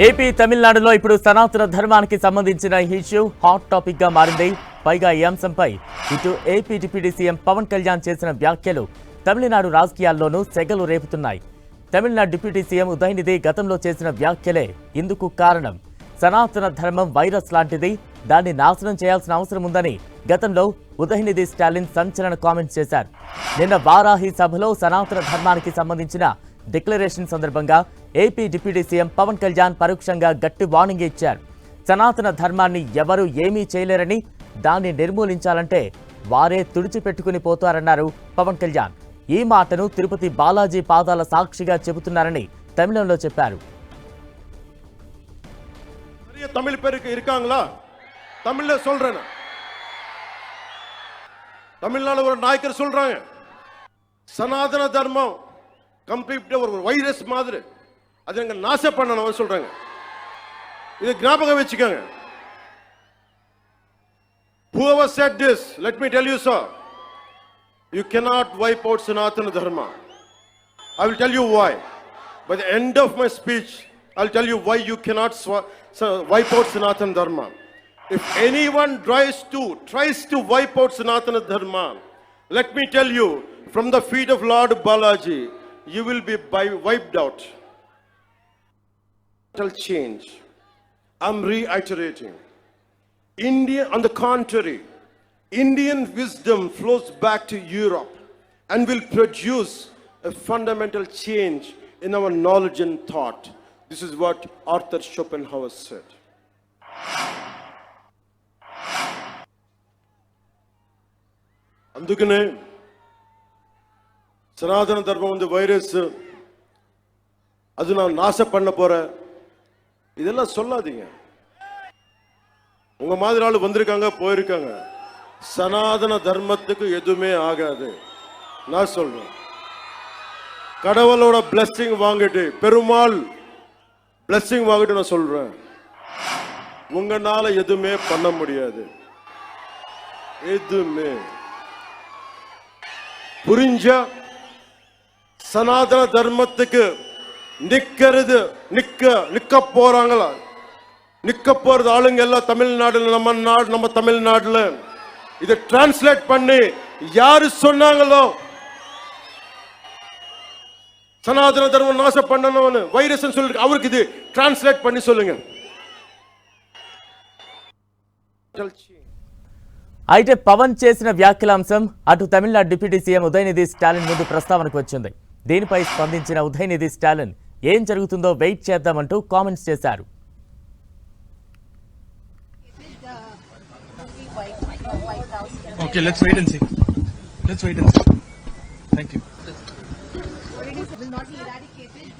AP తమిళనాడులో ఇప్పుడు సనాతన ధర్మానికి సంబంధించిన ఇష్యూ హాట్ టాపిక్ గా మారింది. పైగా ఈ అంశంపై ఇటు AP deputy CM Pawan Kalyan చేసిన వ్యాఖ్యలు తమిళనాడు రాజకీయాల్లోనూ సెగలు రేపుతున్నాయి. తమిళనాడు డిప్యూటీ సీఎం ఉదయనిధి గతంలో చేసిన వ్యాఖ్యలే ఇందుకు కారణం. సనాతన ధర్మం వైరస్ లాంటిది, దాన్ని నాశనం చేయాల్సిన అవసరం ఉందని గతంలో ఉదయనిధి స్టాలిన్ సంచలన కామెంట్స్ చేశారు. నిన్న వారాహి సభలో సనాతన ధర్మానికి సంబంధించిన డిక్లరేషన్ సందర్భంగా AP deputy CM Pawan Kalyan పరోక్షంగా గట్టి వార్నింగ్ ఇచ్చారు. సనాతన ధర్మాన్ని ఎవరూ ఏమీ చేయలేరని, దాన్ని నిర్మూలించాలంటే వారే తుడిచిపెట్టుకుని పోతారన్నారు పవన్ కళ్యాణ్. ఈ మాటను తిరుపతి బాలాజీ పాదాల సాక్షిగా చెబుతున్నారని తమిళంలో చెప్పారు. தமிழ் பேருக்கு இருக்காங்களா? தமிழ்ல சொல்றேன். தமிழ்நாடு ஒரு நாயக்கர் சொல்றாங்க, சனாதன தர்மம் கம்ப்ளீட்டா ஒரு வைரஸ் மாதிரி, அதை எங்க நாச பண்ணணும் சொல்றாங்க. இது ஞாபகம் வச்சுக்கோங்க. Whoever said this, let me tell you sir, you cannot wipe out Sanatana Dharma. I will tell you why. By the end of my speech, I'll tell you why you cannot wipe out Sanatana Dharma. If anyone tries to wipe out Sanatana Dharma, let me tell you, from the feet of Lord Balaji, you will be wiped out. Change. I'm reiterating. India, on the contrary, Indian wisdom flows back to Europe and will produce a fundamental change in our knowledge and thought. This is what Arthur Schopenhauer said. అందుకనే సనాతన ధర్మం ఉంది virus, அது நான் நாச பண்ண போறேன், இதெல்லாம் சொல்லாதீங்க. உங்க மாதிரி ஆளு வந்திருக்காங்க போயிருக்காங்க. சனாதன தர்மத்துக்கு எதுவுமே ஆகாது. நான் சொல்றேன், கடவுளோட பிளெஸிங் வாங்கிட்டு, பெருமாள் பிளெஸிங் வாங்கிட்டு நான் சொல்றேன், உங்களால எதுவுமே பண்ண முடியாது. எதுவுமே புரிஞ்சா சனாதன தர்மத்துக்கு நிக்க போறாங்களா? நிக்க போறது ஆளுங்க எல்லாம் தமிழ்நாடுல, நம்ம தமிழ்நாடுல. இதை டிரான்ஸ்லேட் பண்ணி யாரு சொன்னாங்களோ சனாதன தர்மம் நாசம் பண்ணணும்னு வைரஸ் சொல்லி, அவருக்கு இது டிரான்ஸ்லேட் பண்ணி சொல்லுங்க. అయితే పవన్ చేసిన వ్యాఖ్యలాంశం అటు తమిళనాడు డిప్యూటీ సీఎం ఉదయనిధి స్టాలిన్ ముందు ప్రస్తావనకు వచ్చింది. దీనిపై స్పందించిన ఉదయనిధి స్టాలిన్ ఏం జరుగుతుందో వెయిట్ చేద్దామంటూ కామెంట్స్ చేశారు. Okay, let's wait and see. Let's wait and see. Thank you. Will not be eradicated.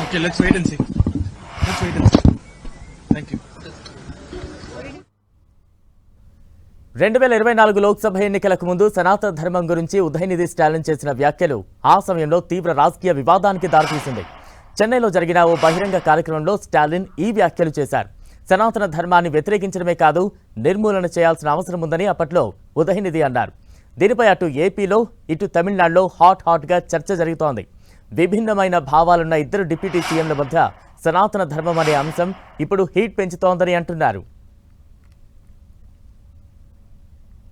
Okay, let's wait and see. Let's wait and see. Thank you. 2024 Lok Sabha ఎన్నికలకు ముందు సనాతన ధర్మం గురించి ఉదయనిధి స్టాలిన్ చేసిన వ్యాఖ్యలు ఆ సమయంలో తీవ్ర రాజకీయ వివాదానికి దారితీసింది. చెన్నైలో జరిగిన ఓ బహిరంగ కార్యక్రమంలో స్టాలిన్ ఈ వ్యాఖ్యలు చేశారు. సనాతన ధర్మాన్ని వ్యతిరేకించడమే కాదు, నిర్మూలన చేయాల్సిన అవసరం ఉందని అప్పట్లో ఉదయనిధి అన్నారు. దీనిపై అటు ఏపీలో ఇటు తమిళనాడులో హాట్గా చర్చ జరుగుతోంది. విభిన్నమైన భావాలున్న ఇద్దరు డిప్యూటీ సీఎంల మధ్య సనాతన ధర్మం అనే అంశం ఇప్పుడు హీట్ పెంచుతోందని అంటున్నారు.